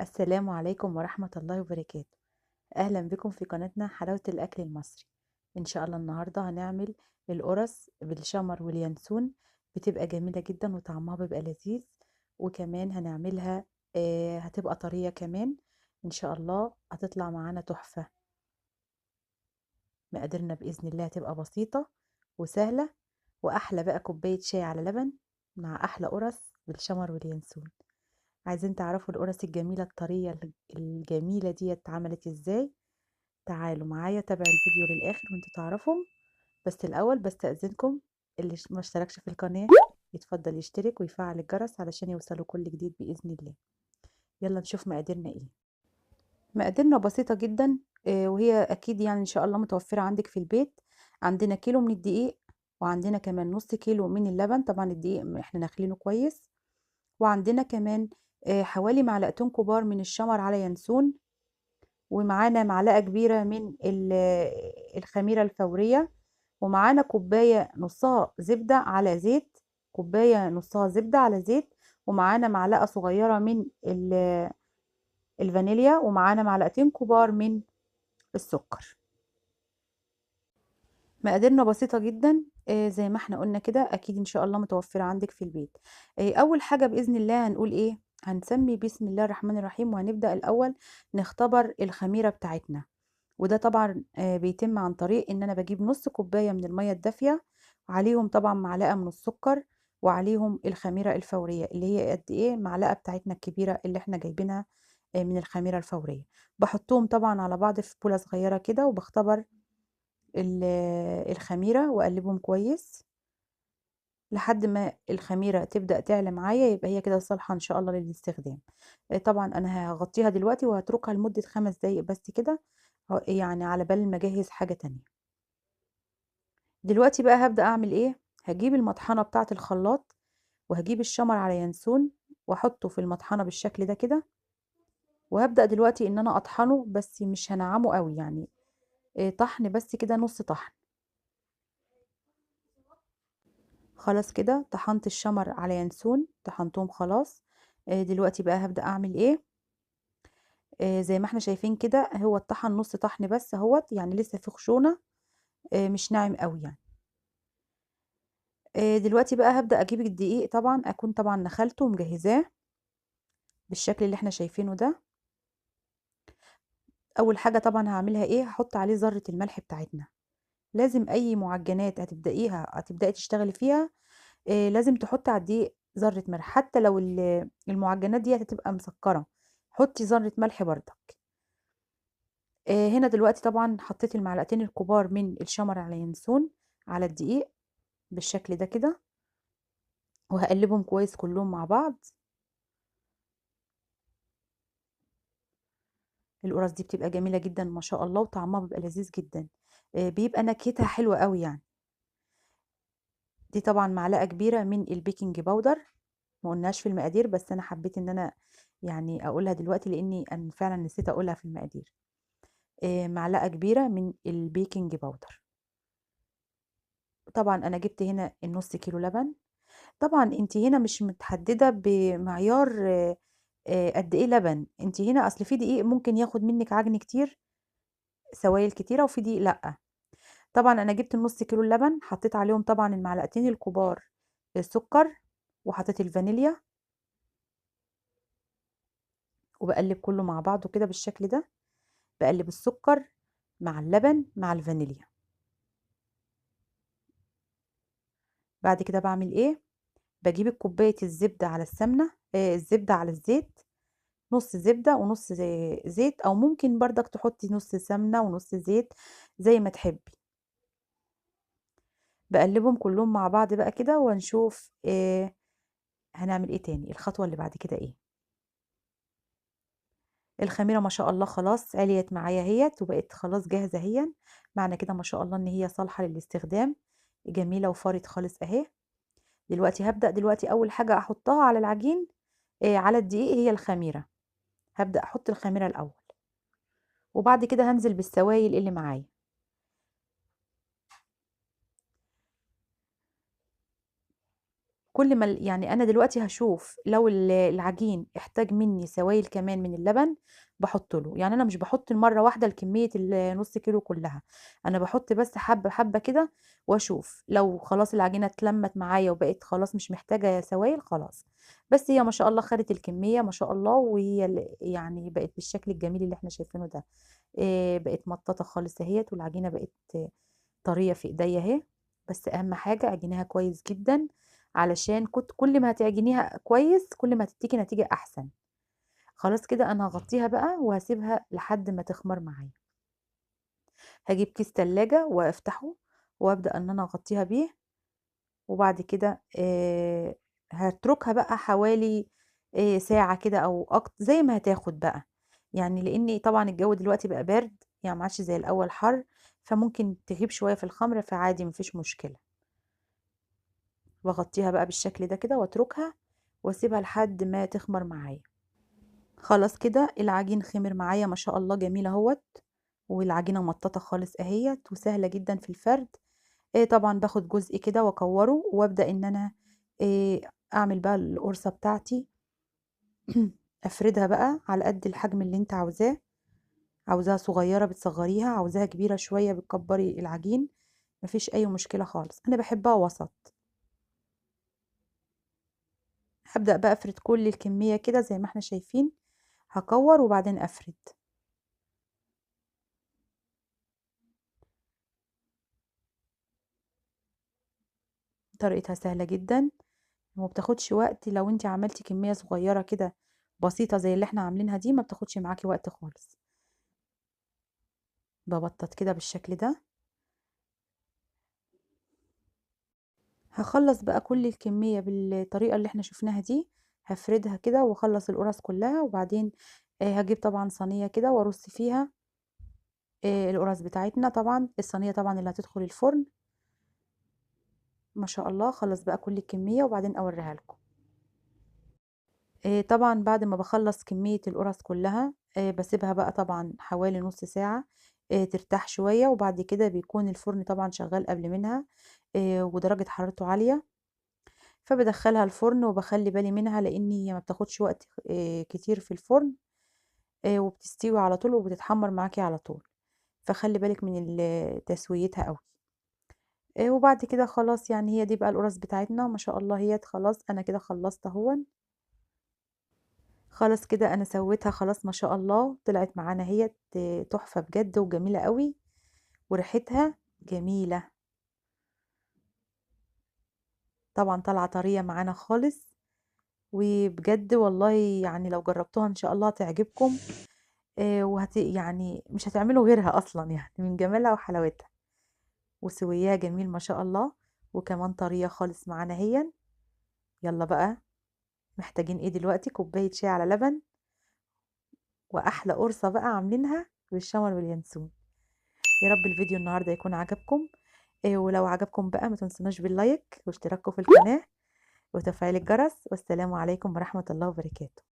السلام عليكم ورحمة الله وبركاته. أهلا بكم في قناتنا حلاوة الأكل المصري. إن شاء الله النهاردة هنعمل القرص بالشمر واليانسون. بتبقى جميلة جدا وطعمها بيبقى لذيذ، وكمان هنعملها هتبقى طرية كمان. إن شاء الله هتطلع معانا تحفة. مقاديرنا بإذن الله هتبقى بسيطة وسهلة، وأحلى بقى كوباية شاي على لبن مع أحلى قرص بالشمر واليانسون. عايزين تعرفوا القرص الجميلة الطرية الجميلة دي اتعملت ازاي؟ تعالوا معايا تابعوا الفيديو للآخر وانتوا تعرفوا. بس الأول بستأذنكم، اللي ما اشتركش في القناة يتفضل يشترك ويفعل الجرس علشان يوصلوا كل جديد بإذن الله. يلا نشوف مقاديرنا ايه. مقاديرنا بسيطة جدا، وهي أكيد يعني إن شاء الله متوفرة عندك في البيت. عندنا كيلو من الدقيق، وعندنا كمان نص كيلو من اللبن، طبعا الدقيق احنا نخلينه كويس. وعندنا كمان حوالي معلقتين كبار من الشمر على ينسون، ومعانا معلقة كبيرة من الخميرة الفورية، ومعانا كوباية نصها زبدة على زيت، كوباية نصها زبدة على زيت، ومعانا معلقة صغيرة من الفانيليا، ومعانا معلقتين كبار من السكر. مقاديرنا بسيطة جدا، زي ما احنا قلنا كده اكيد ان شاء الله متوفرة عندك في البيت. اول حاجة بإذن الله هنقول ايه؟ هنسمي بسم الله الرحمن الرحيم، وهنبدأ الاول نختبر الخميرة بتاعتنا. وده طبعا بيتم عن طريق ان انا بجيب نص كوباية من المية الدافية، وعليهم طبعا معلقة من السكر، وعليهم الخميرة الفورية اللي هي قد ايه معلقة بتاعتنا الكبيرة اللي احنا جايبينها من الخميرة الفورية. بحطهم طبعا على بعض في بولة صغيرة كده، وبختبر الخميرة واقلبهم كويس لحد ما الخميرة تبدأ تعلى معايا، يبقى هي كده صالحة ان شاء الله للاستخدام. طبعا انا هغطيها دلوقتي وهتركها لمدة 5 دقايق بس كده، يعني على بال ما اجهز حاجة تانية. دلوقتي بقى هبدأ اعمل ايه؟ هجيب المطحنة بتاعة الخلاط، وهجيب الشمر على ينسون واحطه في المطحنة بالشكل ده كده، وهبدأ دلوقتي ان انا اطحنه، بس مش هنعمه قوي يعني، طحن بس كده، نص طحن. خلاص كده طحنت الشمر على ينسون، طحنتهم خلاص. دلوقتي بقى هبدأ اعمل ايه؟ زي ما احنا شايفين كده، هو الطحن نص طحن بس اهوت، يعني لسه في خشونة، مش ناعم قوي يعني. دلوقتي بقى هبدأ اجيب الدقيق، طبعا اكون طبعا نخلته ومجهزاه بالشكل اللي احنا شايفينه ده. اول حاجة طبعا هعملها ايه؟ هحط عليه ذرة الملح بتاعتنا. لازم اي معجنات هتبدأي تشتغلي فيها، لازم تحطي على الدقيق ذرة ملح، حتى لو المعجنات دي هتبقى مسكرة، حطي ذرة ملح بردك. هنا دلوقتي طبعا حطيت المعلقتين الكبار من الشمر على ينسون على الدقيق بالشكل ده كده، وهقلبهم كويس كلهم مع بعض. القرص دي بتبقى جميلة جدا ما شاء الله، وطعمها بيبقى لذيذ جدا، بيبقى نكهتها حلوة قوي يعني. دي طبعا معلقة كبيرة من البيكنج باودر، ما قلناش في المقادير، بس انا حبيت ان انا يعني اقولها دلوقتي لاني انا فعلا نسيت اقولها في المقادير. معلقة كبيرة من البيكنج باودر. طبعا انا جبت هنا النص كيلو لبن. طبعا انت هنا مش متحددة بمعيار قد ايه لبن، انت هنا اصل في دقيق ممكن ياخد منك عجن كتير، سوائل كتيرة، وفي دقيق لا. طبعا انا جبت النص كيلو اللبن، حطيت عليهم طبعا المعلقتين الكبار السكر، وحطيت الفانيليا، وبقلب كله مع بعضه كده بالشكل ده. بقلب السكر مع اللبن مع الفانيليا. بعد كده بعمل ايه؟ بجيب كوباية الزبدة على السمنة، الزبدة على الزيت، نص زبدة ونص زيت، او ممكن بردك تحطي نص سمنة ونص زيت زي ما تحبي. بقلبهم كلهم مع بعض بقى كده، ونشوف هنعمل ايه تاني، الخطوة اللي بعد كده ايه. الخميرة ما شاء الله خلاص عليت معايا اهيت، وبقت خلاص جاهزة اهي. معنى كده ما شاء الله ان هي صالحة للاستخدام، جميلة وفارت خالص اهي. دلوقتي هبدأ اول حاجة احطها على العجين، على الدقيق، هي الخميرة. هبدأ احط الخميرة الاول، وبعد كده هنزل بالسوائل اللي معايا. كل ما يعني أنا دلوقتي هاشوف لو العجين احتاج منّي سوايل كمان من اللبن باحُط له، يعني أنا مش باحُط مرّة واحدة لكمية النُص كيلو كلّها، أنا باحُط بس حبّة، حبّة كده واشوف، لو خلاص العجينة اتلمّت معايا وبقت خلاص مش محتاجة سوايل خلاص، بس هي ما شاء الله خدت الكمية ما شاء الله، وهي يعني بقت بالشكل الجميل اللي إحنا شايفينه ده، بقت مطّاطة خالص أهيّة والعجينة بقت طرية في إيديّا أهي، بس أهم حاجة اعجنيها كويس جدًا، علشان كل ما هتعجنيها كويس كل ما هتدّيكِ نتيجة أحسن. خلاص كده أنا هاغطّيها بقى وهاسيبها لحد ما تخمر معايا. هاجيب كيس تلاجة وافتحه وابدأ إن أنا أغطّيها بيه، وبعد كده هاتركها بقى حوالي ساعة كده أو زي ما هتاخد بقى، يعني لإن طبعًا الجو دلوقتي بقى بارد، يعني ما عادش زي الأول حَر، فممكن تغيب شوية في الخمر، فعادي ما فيش مشكلة. واغطّيها بقى بالشكل ده كده واتركها واسيبها لحد ما تخمر معايا. خلاص كده العجين خمر معايا ما شاء الله جميل أهوّة، والعجينة مطّاطة خالص أهيّة وسهلة جدًا في الفرد. طبعًا باخد جزء كده واكوّره وابدأ إن أنا آآ أعمل بقى القرصة بتاعتي أفردها بقى على قد الحجم اللي أنتِ عاوزاه، عاوزاها صغيّرة بتصغّريها، عاوزاها كبيرة شوية بتكبّري العجين، ما فيش أي مشكلة خالص، أنا باحبها وسط. هابدأ بقى أفرد كل الكمية كده زي ما إحنا شايفين، هاكوّر وبعدين أفرد. طريقتها سهلة جدًا وما بتاخدش وقت، لو أنتِ عملتِ كمية صغيّرة كده بسيطة زي اللي إحنا عاملينها دي، ما بتاخدش معاكِ وقت خالص. بابطّط كده بالشكل ده، هاخلّص بقى كل الكمية بالطريقة اللي إحنا شُفناها دي، هافردها كده واخلّص القرص كلّها، وبعدين هاجيب طبعًا صينية كده وارُص فيها القرص بتاعتنا طبعًا، الصينية طبعًا اللي هتدخل الفرن، ما شاء الله أخلّص بقى كل الكمية وبعدين أورّيها لكم. طبعًا بعد ما باخلّص كمية القرص كلّها، باسيبها بقى طبعًا حوالي نُص ساعة ترتاح شوية، وبعد كده بيكون الفرن طبعًا شغّال قبل منها ودرجة حرارته عالية، فبادخّلها الفرن وباخلّي بالي منها لإن هي ما بتاخدش وقت كتير في الفرن وبتستوي على طول وبتتحمّر معاكِ على طول، فخلّي بالِك من تسويتها أوي. وبعد كده خلاص يعني هي دي بقى القرص بتاعتنا ما شاء الله أهيّة خلاص أنا كده خلّصت أهوًا. خلاص كده أنا سويتها خلاص ما شاء الله، طلعت معانا أهيّة تحفة بجد وجميلة أوي، وريحتها جميلة، طبعًا طالعة طرية معانا خالص، وبجد والله يعني لو جربتوها إن شاء الله هتعجبكم، يعني مش هتعملوا غيرها أصلًا يعني من جمالها وحلاوتها، وسويّاها جميل ما شاء الله، وكمان طرية خالص معانا أهيًا، يالّا بقى محتاجين إيه دلوقتي؟ كوباية شاي على لبن، وأحلى قرصة بقى عاملينها بالشمر واليانسون. يا رب الفيديو النهارده يكون عجبكم ولو عجبكم بقى ما تنسوناش باللايك واشتراككم في القناة وتفعيل الجرس والسلام عليكم ورحمة الله وبركاته